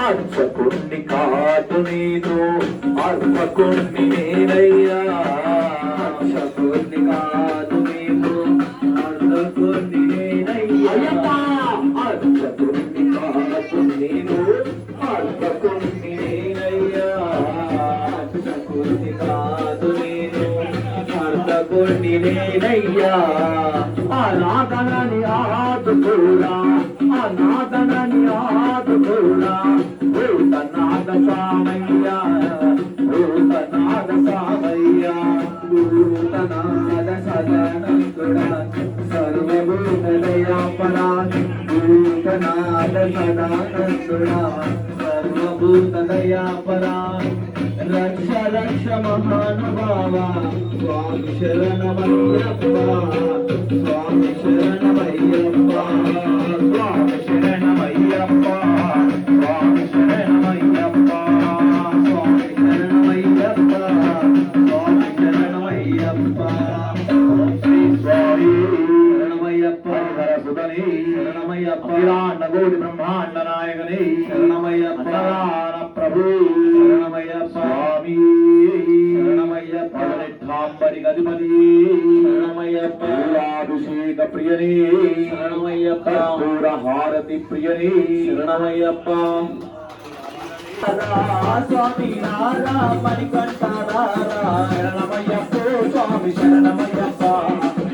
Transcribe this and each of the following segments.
అర్చకుణ్ణి కాదు నేను అర్పకుణ్ణి నేనయ్యా అర్చకుణ్ణి కాదు నేను అర్పకుణ్ణి నేనయ్యా అర్చకుణ్ణి కాదు నేను అర్పకుణ్ణి నేనయ్యా అర్చకుణ్ణి కాదు నేను అర్పకుణ్ణి నేనయ్యా ఆరాధనని ఆదుకోరా అనాథనని ఆదుకోరా భూతనాథ సామయ్యా భూతనాథ సామయ్యా భూతనాథ సదానందుడా సర్వభూతదయాపరా భూతనాథ సదానందుడా సర్వభూతదయాపరా రక్ష రక్ష మహానుభావ స్వామి శరణమయ్యప్ప స్వామి శరణమయ్యప్ప స్వామి శరణమయ్యప్ప స్వామి శరణమయ్యప్ప స్వామి శరణమయ్యప్ప స్వామి శరణమయ్యప్ప శ్రీ స్వామి శరణమయ్యప్ప హరసుతని శరణమయ్యప్ప అఖిలాండకోటి బ్రహ్మాండ నాయకని శరణమయ్యప్ప ప్రభు శరణమయ్యప్ప స్వామి శరణమయ్యప్ప నిఠాంబరి గదిపతి శరణమయ్యప్ప అభిషేక ప్రియని శరణమయ్యప్ప హారతి ప్రియని శరణమయ్యప్ప స్వామి నారా మణికంఠ శరణమయ్యప్ప స్వామి శరణమయ్యప్ప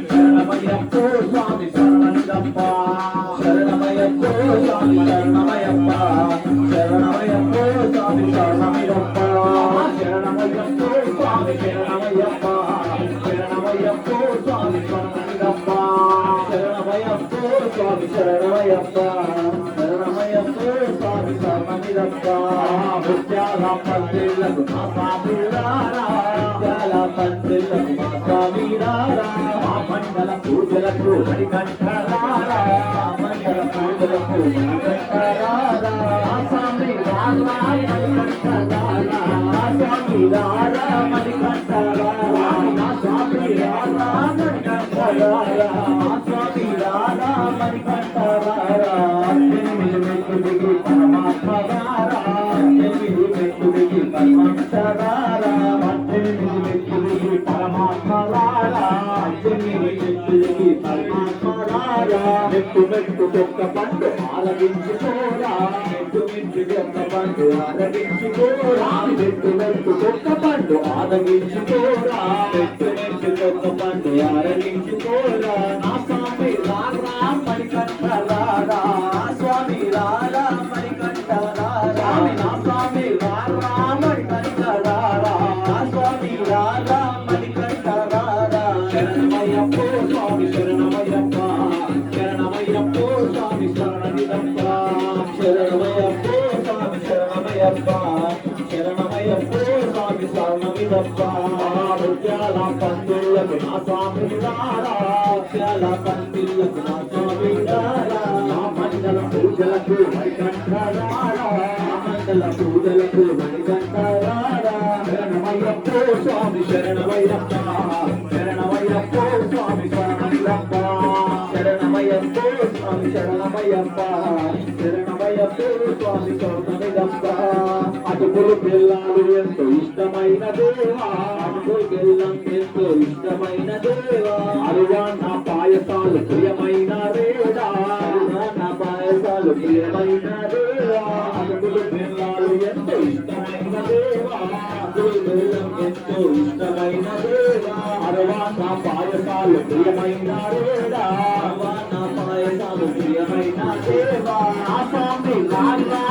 శరణమయ్యప్ప స్వామి శరణమయ్యప్ప శరణమయ్యప్ప స్వామి శరణమయ్యప్ప శరణమయ్యప్ప స్వామి శరణమయ్యప్ప శరణమయ్యప్ప స్వామి శరణమయ్యప్ప శరణమయ్యప్ప స్వామి శరణమయ్యప్ప శరణమయ్యప్ప స్వామి శరణమయ్యప్ప శరణమయ్యప్ప స్వామి శరణమయ్యప్ప ముత్యాల పందిళ్ళకు మా స్వామి రారా ముత్యాల పందిళ్ళకు మా స్వామి రారా మా మండల పూజలకు మణికంఠ రారా మా మండల పూజలకు మణికంఠ రారా మా స్వామి రారా మణికంఠ రారా మా స్వామి రారా మణికంఠ రారా మా స్వామి రారా మణికంఠ రారా మా స్వామి రారా మణికంఠ రారా పరమాత్మ రారా పరమాత్మ రారా పరమాత్మ రారా పరమాత్మ రారా మెట్టు మెట్టు ఒక్క పండు ఆలగించుకోరా మెట్టు మెట్టు ఒక్క పండు ఆలగించుకోరా మెట్టు మెట్టు ఒక్క పండు ఆలగించుకోరా మెట్టు మెట్టు ఒక్క పండు ఆలగించుకోరా నా స్వామి రారా మణికంఠ రారా స్వామి రారా మణికంఠ రారా నా స్వామి రారా మణికంఠ రారా స్వామి రారా మణికంఠ రారా శరణమయ్యప్ప స్వామి శరణమయ్యప్ప శరణమయ్యప్ప స్వామి శరణమయ్యప్ప శరణమయ్యప్ప స్వామి శరణమయ్యప్ప శరణమయ్యప్ప స్వామి శరణమయ్యప్ప ముత్యాల పందిళ్ళకు నా స్వామి రారా ముత్యాల పందిళ్ళకు నా స్వామి రారా నా మండల పూజలకు మణికంఠ రారా మండల పూజలకు మణికంఠ రారా శరణమయ్యప్ప స్వామి శరణమయ్యప్ప శరణమయ్యప్ప స్వామి శరణమయ్యప్ప శరణమయ్యప్ప స్వామి శరణమయ్యప్ప శరణమయ్యప్ప స్వామి శరణమయ్యప్ప అటుకులు పిల్లలు ఎంతో ఇష్టమైన దేవా అటుకులు పిల్లం ఎంతో ఇష్టమైన దేవా అరువాన్న పాయసాలు ప్రియమైన రేడా అరువాన్న పాయసాలు ప్రియమైన దేవా అటుకులు పిల్లలు ఎంతో ఇష్టమైన దేవా అటుకులు పిల్లం ఎంతో ఇష్టమైన దేవా అరువాన్న పాయసాలు ప్రియమైన రేడా అరువాన్న పాయసాలు ప్రియమైన దేవా ఆ స్వామి రారా